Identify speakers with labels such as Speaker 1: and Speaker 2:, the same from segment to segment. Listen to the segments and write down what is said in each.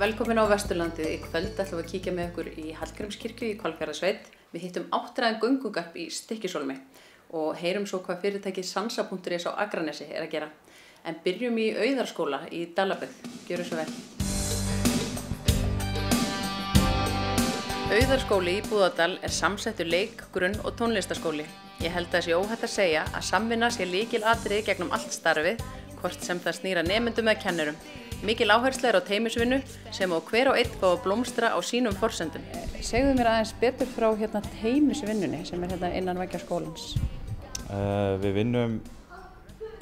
Speaker 1: Velkomin á Vesturlandið. Í kvöld ætlum við að kíkja með ykkur í Hallgrímskirkju í Hvalfjarðarsveit. Við hittum áttræðan göngugarp í Stykkishólmi og heyrum svo hvað fyrirtækið Sansa.is á Akranesi að gera. En byrjum í Auðarskóla í Dalabyggð. Gjöru svo vel. Auðarskóli í Búðardal samsettur leik-, grunn- og tónlistarskóli. Ég held að það sé óhætt að segja að samvinna sé lykilatriði gegnum allt starfið, hvort sem það snýr að nemendum eða kennurum. Mikil áhersla á teymisvinnu sem á hver og einn fá að blómstra á sínum forsendum. Segðu mér aðeins betur frá teymisvinnunni sem innan veggja skólans.
Speaker 2: Við vinnum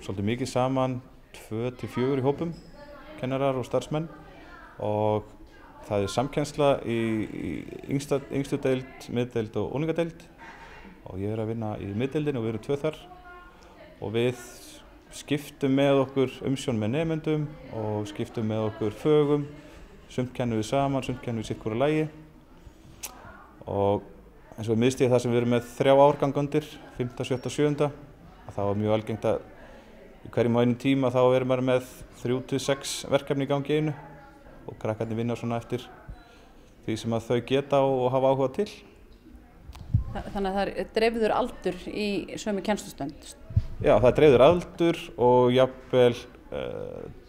Speaker 2: svolítið mikið saman 2 til 4 í hópum, kennarar og starfsmenn, og það samkennsla í yngstu deild, miðdeild og unglingadeild, og ég að vinna í miðdeildinni og við erum 2 þar, og við skiptum með okkur umsjón með nemendum og skiptum með okkur fögum. Sumt kennum við saman, sumt kennum við sitt hvora lagi. Og eins og í miðstigið þar sem við erum með 3 árgang undir, 5., 7., 7., að það var mjög algengt að í hverjum á einum tíma þá erum við með 3 til 6 verkefni í gangi einu og krakkarnir vinna svona eftir því sem að þau geta og hafa áhuga til.
Speaker 1: Þannig að það dreifður aldur í sömu kennslustund?
Speaker 2: Já, það dreifður aldur og jafnvel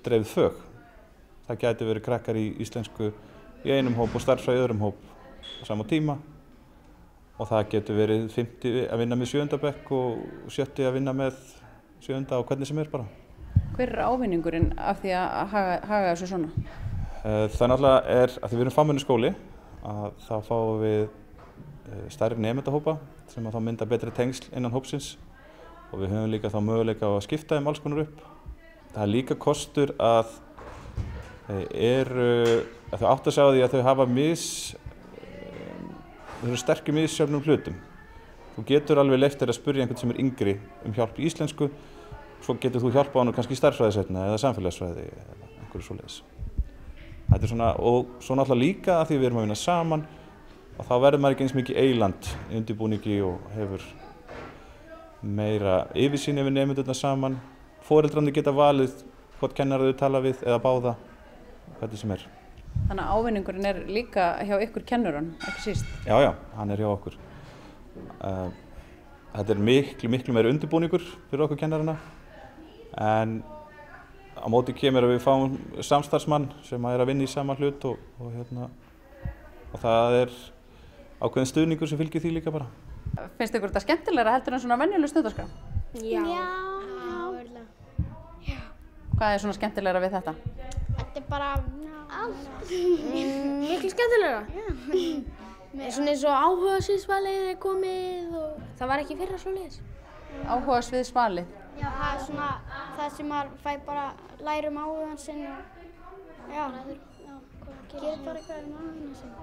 Speaker 2: dreifð fög. Það gæti verið krakkar í íslensku í einum hóp og starffræði í öðrum hóp á sama tíma. Og það getur verið 50 að vinna með 7. bekk og 70 að vinna með 7. og hvernig sem bara.
Speaker 1: Hver ávinningurinn af því að haga þessu svona?
Speaker 2: Það náttúrulega að því við erum fámenni skóli, að þá fáum við stærri nemendahópa sem að þá mynda betri tengsl innan hópsins. Og við höfum líka þá möguleika á að skipta alls konar upp. Það líka kostur að þau átta sig á því að þau hafa sterkir misjöfnum hlutum. Þú getur alveg leyft þér að spyrja einhvern sem yngri hjálp í íslensku, svo getur þú hjálpa honum kannski í stærðfræði seinna eða samfélagsfræði eða einhverju svoleiðis. Þetta svona, og svo náttúrulega líka að því við erum að vinna saman, og þá verður maður ekki eins mikið eyland í undirbúningi og hefur meira yfirsýn yfir nemendurna saman. Foreldrarnir geta valið hvort kennarar þau tala við eða báða, hvernig sem
Speaker 1: Þannig að ávinningurinn líka hjá ykkur kennurum, ekki síst?
Speaker 2: Já, hann hjá okkur. Þetta miklu meira undirbúningur fyrir okkur kennarana, en á móti kemur að við fáum samstarfsmann sem að vinna í sama hlut og það ákveðin stuðningur sem fylgir því líka bara.
Speaker 1: Finnst ykkur þetta skemmtilegra heldur en svona venjuleg stundaskrá?
Speaker 3: Já.
Speaker 1: Hvað svona skemmtilegra við þetta?
Speaker 3: Þetta bara miklu skemmtilegra. Svona eins og áhugasviðsvalið komið og það var ekki fyrra svoleiðis.
Speaker 1: Áhugasviðsvalið?
Speaker 3: Já, það svona það sem maður fær bara læra áhugann sinn og gerir bara eitthvað áhugann sinn.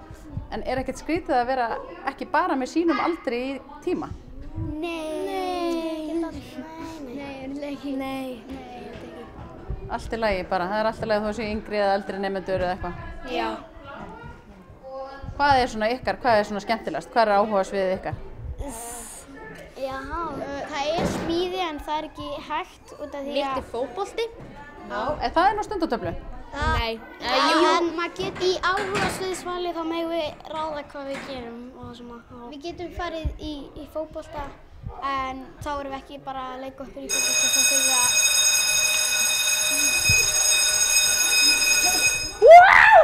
Speaker 1: En ekkert skrítið að vera ekki bara með sínum aldri í tíma?
Speaker 3: Nei, ekki.
Speaker 1: Allt í lagi bara, það allt í lagi þó sé yngri eða eldri nemendur eða eitthvað?
Speaker 3: Já.
Speaker 1: Hvað svona ykkar, hvað svona skemmtilegast? Hvað áhugasviðið ykkar?
Speaker 3: Já, það smíði en það ekki hægt út af því að... Mikið fótbolti.
Speaker 1: Já. En það nú stundatöflu?
Speaker 3: Nei. En maður getur í áhugasviðsvali þá megum við ráða hvað við gerum og svona. Við getum farið í fótbolta en þá erum við ekki bara að leika okkur í fótbolta, þá þurfum við að...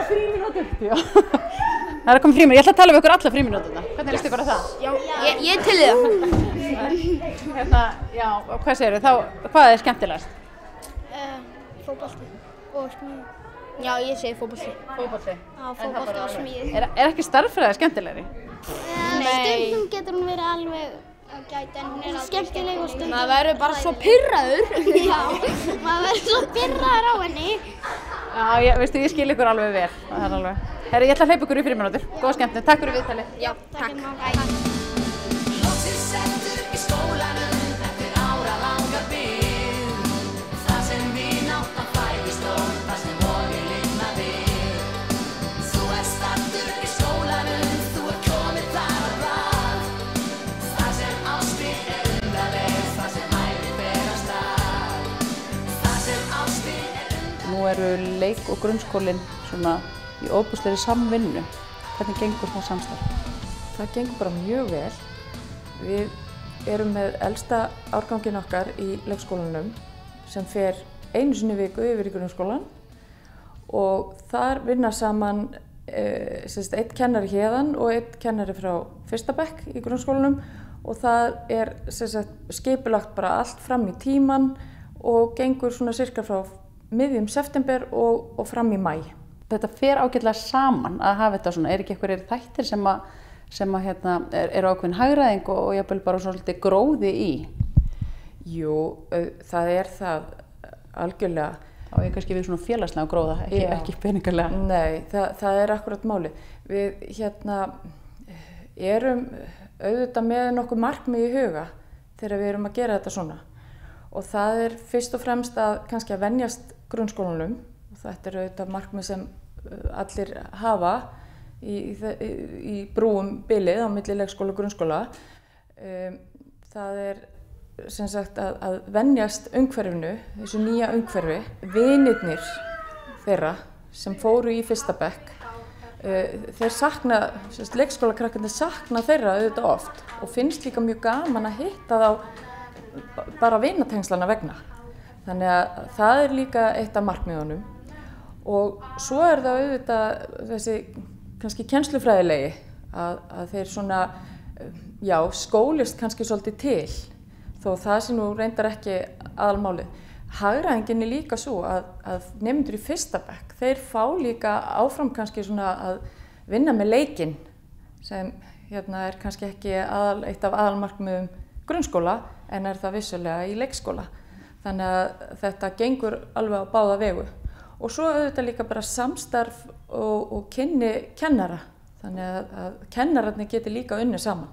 Speaker 1: Frímínútur! Já. Það að koma frímínútur. Ég ætla að tala við ykkur alla frímínúturna. Hvernig líst ykkur á það?
Speaker 3: Já, ég til í
Speaker 1: það. Já, og hvað segirðu? Hvað skemmtilegast?
Speaker 3: Fótbolti og smíði. Já, ég segi fótbolti.
Speaker 1: Fótbolti?
Speaker 3: Já, fótbolti og smíði.
Speaker 1: Er ekki starffræði skemmtilegri?
Speaker 3: Nei. Stundum getur hún verið alveg ágæt en hún skemmtileg og stundum... Maður verður bara svo pirraður. Já, maður verður svo pirraður á henni.
Speaker 1: Já, veistu, ég skil ykkur alveg vel. Það alveg. Herri, ég ætla að hleypa ykkur í frímínútur. Góða skemmtun. Takk fyrir viðtalið.
Speaker 3: Já, takk.
Speaker 1: eru leik- og grunnskólinn svona í ofboðslegri samvinnu. Hvernig gengur það samstarf?
Speaker 4: Það gengur bara mjög vel. Við erum með elsta árganginn okkar í leikskólanum sem fer einu sinni í viku yfir í grunnskólan og þar vinna saman einn kennari héðan og einn kennari frá fyrsta bekk í grunnskólanum og það skipulagt bara allt fram í tíman og gengur svona cirka frá miðjum september og fram í maí.
Speaker 1: Þetta fer ágætlega saman að hafa þetta svona, ekki einhverjir þættir sem eru ákveðin hagræðing og jafnvel bara svolítið gróði í?
Speaker 4: Jú, það það algjörlega.
Speaker 1: Á ég kannski við svona félagslega gróða, ekki peningalega?
Speaker 4: Nei, það akkurat máli. Við erum auðvitað með nokkuð markmið í huga þegar við erum að gera þetta svona. Og það fyrst og fremst kannski að venjast grunnskólanum. Þetta auðvitað markmið sem allir hafa í brúum bilið á milli leikskóla og grunnskóla. Það sem sagt að venjast umhverfinu, þessu nýja umhverfi. Vinirnir þeirra sem fóru í fyrsta bekk, þeir sakna, leikskólakrakkarnir sakna þeirra auðvitað oft og finnst líka mjög gaman að hitta þá bara vinatengslana vegna. Þannig að það líka eitt af markmiðunum. Og svo það auðvitað þessi kannski kennslufræðilegi að þeir svona, skólist kannski svolítið til, þó það sé nú reyndar ekki aðalmálið. Hagræðingin líka svo að nemendur í fyrsta bekk, þeir fá líka áfram kannski svona að vinna með leikinn sem kannski ekki eitt af aðalmarkmiðum grunnskóla en það vissulega í leikskóla. Þannig að þetta gengur alveg á báða vegu. Og svo auðvitað líka bara samstarf og kynni kennara, þannig að kennararnir geti líka unnið saman.